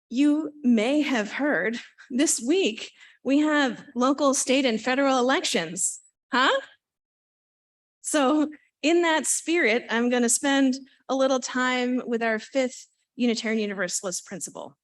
You may have heard this week we have local, state, and federal elections, huh? So in that spirit, I'm going to spend a little time with our fifth Unitarian Universalist principle,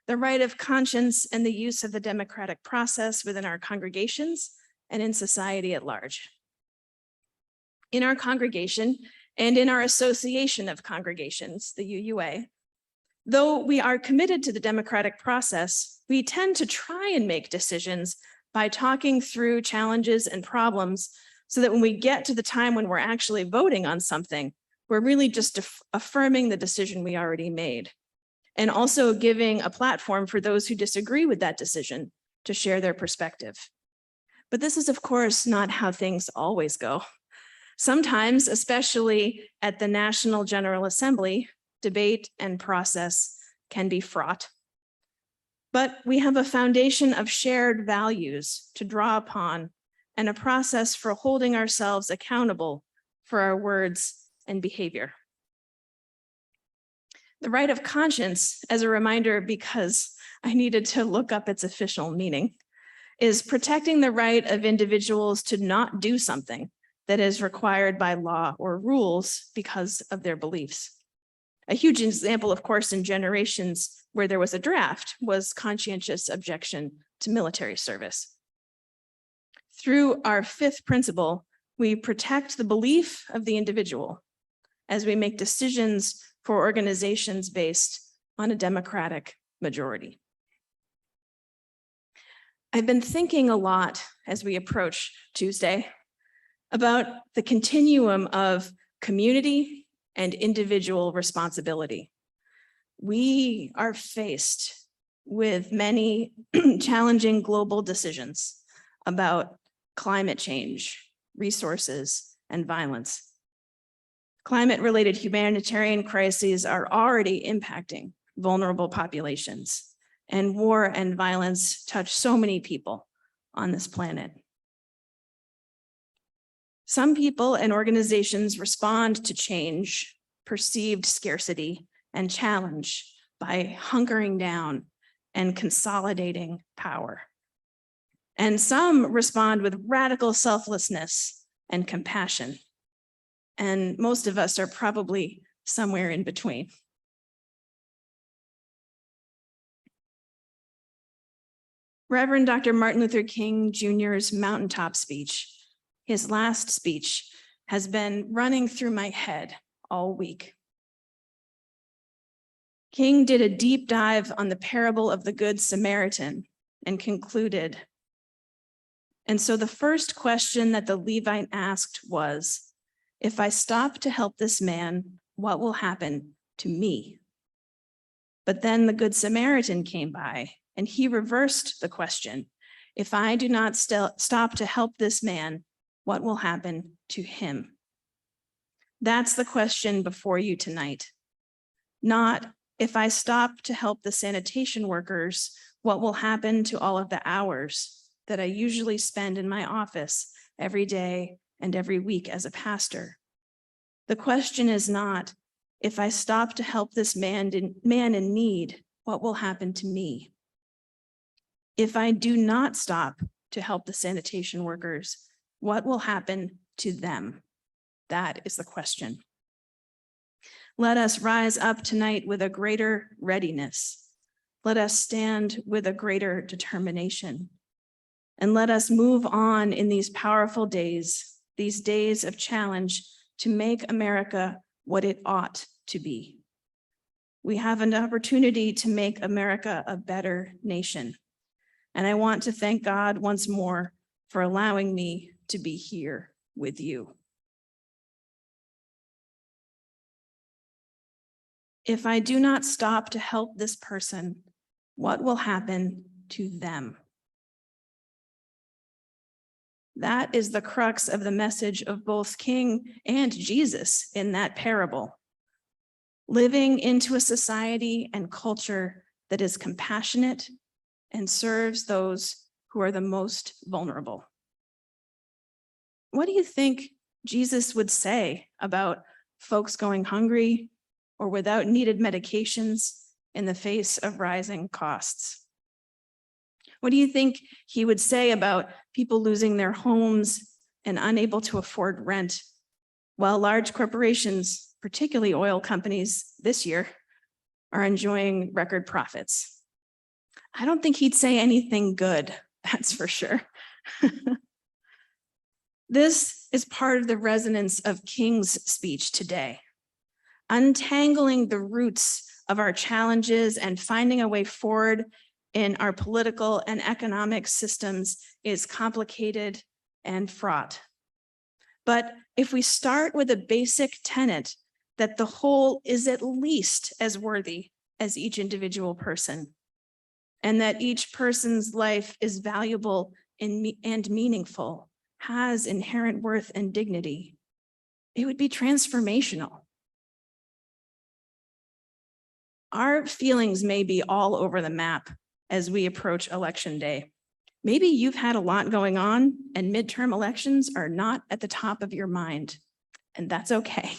the right of conscience and the use of the democratic process within our congregations and in society at large. In our congregation and in our association of congregations, the UUA, though we are committed to the democratic process, we tend to try and make decisions by talking through challenges and problems so that when we get to the time when we're actually voting on something, we're really just affirming the decision we already made, and also giving a platform for those who disagree with that decision to share their perspective. But this is, of course, not how things always go. Sometimes, especially at the National General Assembly, debate and process can be fraught. But we have a foundation of shared values to draw upon and a process for holding ourselves accountable for our words and behavior. The right of conscience, as a reminder, because I needed to look up its official meaning, is protecting the right of individuals to not do something that is required by law or rules because of their beliefs. A huge example, of course, in generations where there was a draft was conscientious objection to military service. Through our fifth principle, we protect the belief of the individual as we make decisions for organizations based on a democratic majority. I've been thinking a lot as we approach Tuesday about the continuum of community and individual responsibility. We are faced with many challenging global decisions about climate change, resources, and violence. Climate-related humanitarian crises are already impacting vulnerable populations, and war and violence touch so many people on this planet. Some people and organizations respond to change, perceived scarcity, and challenge by hunkering down and consolidating power. And some respond with radical selflessness and compassion. And most of us are probably somewhere in between. Reverend Dr. Martin Luther King Jr.'s mountaintop speech, his last speech, has been running through my head all week. King did a deep dive on the parable of the Good Samaritan and concluded, and so the first question that the Levite asked was, if I stop to help this man, what will happen to me? But then the Good Samaritan came by and he reversed the question. If I do not stop to help this man, what will happen to him? That's the question before you tonight. Not if I stop to help the sanitation workers, what will happen to all of the hours that I usually spend in my office every day and every week as a pastor. The question is not, if I stop to help this man in need, what will happen to me? If I do not stop to help the sanitation workers, what will happen to them? That is the question. Let us rise up tonight with a greater readiness. Let us stand with a greater determination. And let us move on in these powerful days, these days of challenge, to make America what it ought to be. We have an opportunity to make America a better nation. And I want to thank God once more for allowing me to be here with you. If I do not stop to help this person, what will happen to them? That is the crux of the message of both King and Jesus in that parable. Living into a society and culture that is compassionate and serves those who are the most vulnerable. What do you think Jesus would say about folks going hungry or without needed medications in the face of rising costs? What do you think he would say about people losing their homes and unable to afford rent, while large corporations, particularly oil companies this year, are enjoying record profits? I don't think he'd say anything good, that's for sure. This is part of the resonance of King's speech today. Untangling the roots of our challenges and finding a way forward in our political and economic systems is complicated and fraught. But if we start with a basic tenet that the whole is at least as worthy as each individual person, and that each person's life is valuable and meaningful, has inherent worth and dignity, it would be transformational. Our feelings may be all over the map as we approach Election Day. Maybe you've had a lot going on and midterm elections are not at the top of your mind, and that's okay.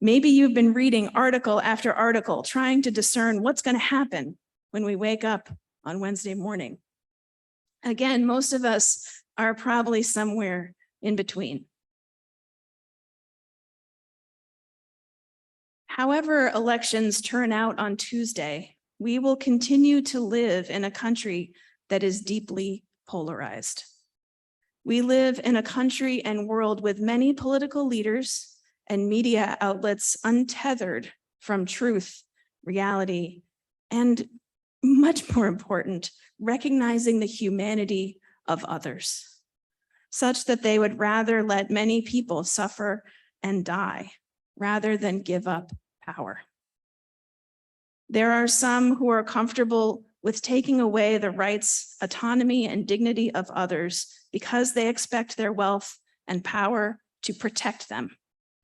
Maybe you've been reading article after article, trying to discern what's going to happen when we wake up on Wednesday morning. Again, most of us are probably somewhere in between. However elections turn out on Tuesday, we will continue to live in a country that is deeply polarized. We live in a country and world with many political leaders and media outlets untethered from truth, reality, and much more important, recognizing the humanity of others, such that they would rather let many people suffer and die rather than give up power. There are some who are comfortable with taking away the rights, autonomy, and dignity of others because they expect their wealth and power to protect them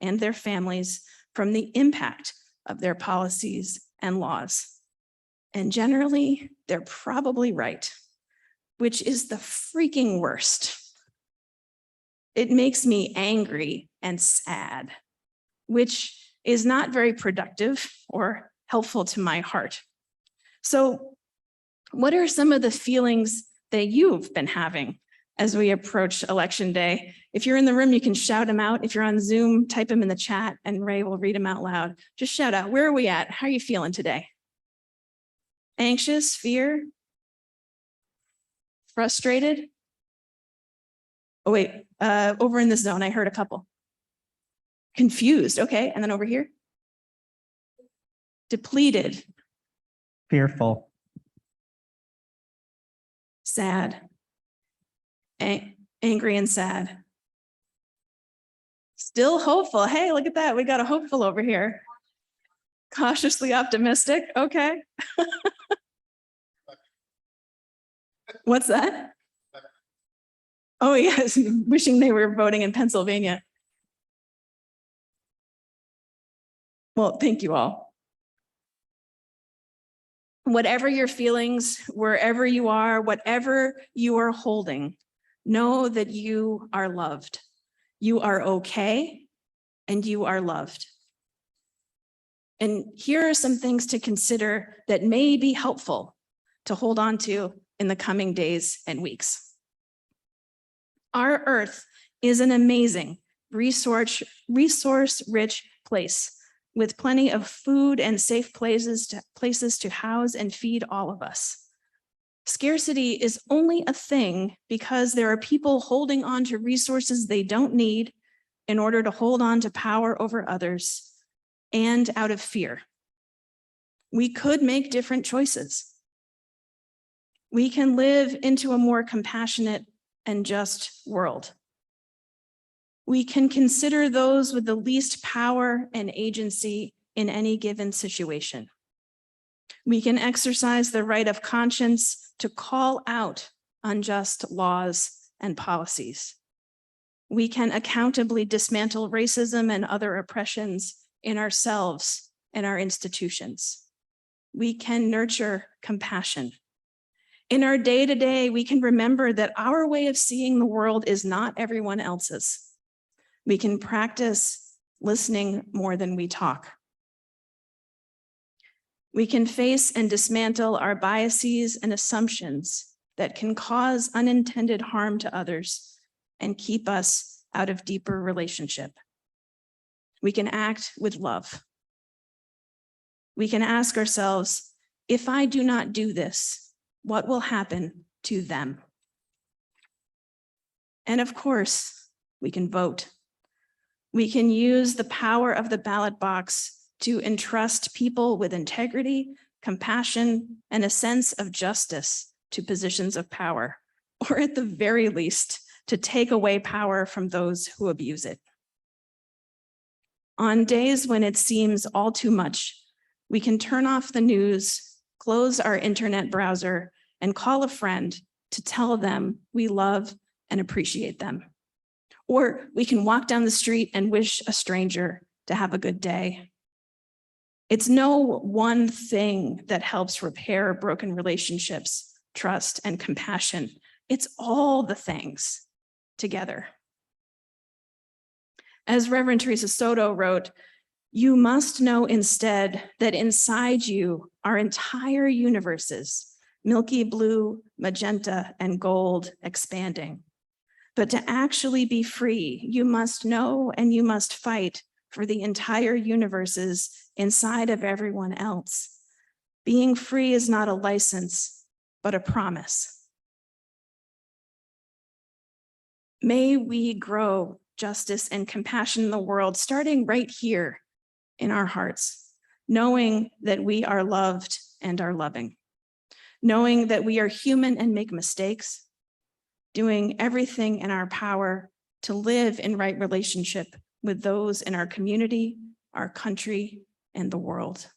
and their families from the impact of their policies and laws. And generally, they're probably right, which is the freaking worst. It makes me angry and sad, which is not very productive or helpful to my heart. So what are some of the feelings that you've been having as we approach Election Day? If you're in the room, you can shout them out. If you're on Zoom, type them in the chat and Ray will read them out loud. Just shout out, where are we at? How are you feeling today? Anxious, fear, frustrated? Oh wait, over in this zone, I heard a couple. Confused, okay, and then over here? Depleted. Fearful. Sad. Angry and sad. Still hopeful. Hey, look at that. We got a hopeful over here. Cautiously optimistic. Okay. What's that? Oh, yes. Wishing they were voting in Pennsylvania. Well, thank you all. Whatever your feelings, wherever you are, whatever you are holding, know that you are loved. You are okay, and you are loved. And here are some things to consider that may be helpful to hold on to in the coming days and weeks. Our Earth is an amazing, resource-rich place with plenty of food and safe places to house and feed all of us. Scarcity is only a thing because there are people holding on to resources they don't need in order to hold on to power over others and out of fear. We could make different choices. We can live into a more compassionate and just world. We can consider those with the least power and agency in any given situation. We can exercise the right of conscience to call out unjust laws and policies. We can accountably dismantle racism and other oppressions in ourselves and our institutions. We can nurture compassion. In our day-to-day, we can remember that our way of seeing the world is not everyone else's. We can practice listening more than we talk. We can face and dismantle our biases and assumptions that can cause unintended harm to others and keep us out of deeper relationship. We can act with love. We can ask ourselves, if I do not do this, what will happen to them? And of course, we can vote. We can use the power of the ballot box to entrust people with integrity, compassion, and a sense of justice to positions of power, or at the very least, to take away power from those who abuse it. On days when it seems all too much, we can turn off the news, close our internet browser, and call a friend to tell them we love and appreciate them. Or we can walk down the street and wish a stranger to have a good day. It's no one thing that helps repair broken relationships, trust, and compassion. It's all the things together. As Reverend Teresa Soto wrote, you must know instead that inside you are entire universes, milky blue, magenta, and gold expanding. But to actually be free, you must know and you must fight for the entire universes inside of everyone else. Being free is not a license, but a promise. May we grow justice and compassion in the world, starting right here in our hearts, knowing that we are loved and are loving, knowing that we are human and make mistakes, doing everything in our power to live in right relationship with those in our community, our country, and the world.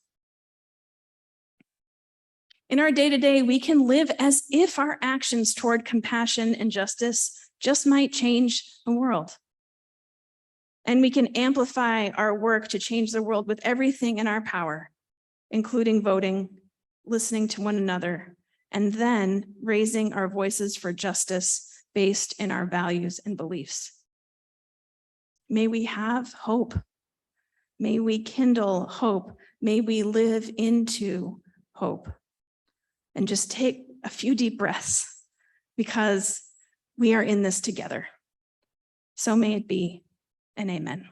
In our day-to-day, we can live as if our actions toward compassion and justice just might change the world. And we can amplify our work to change the world with everything in our power, including voting, listening to one another, and then raising our voices for justice based in our values and beliefs. May we have hope. May we kindle hope. May we live into hope. And just take a few deep breaths, because we are in this together. So may it be, and amen.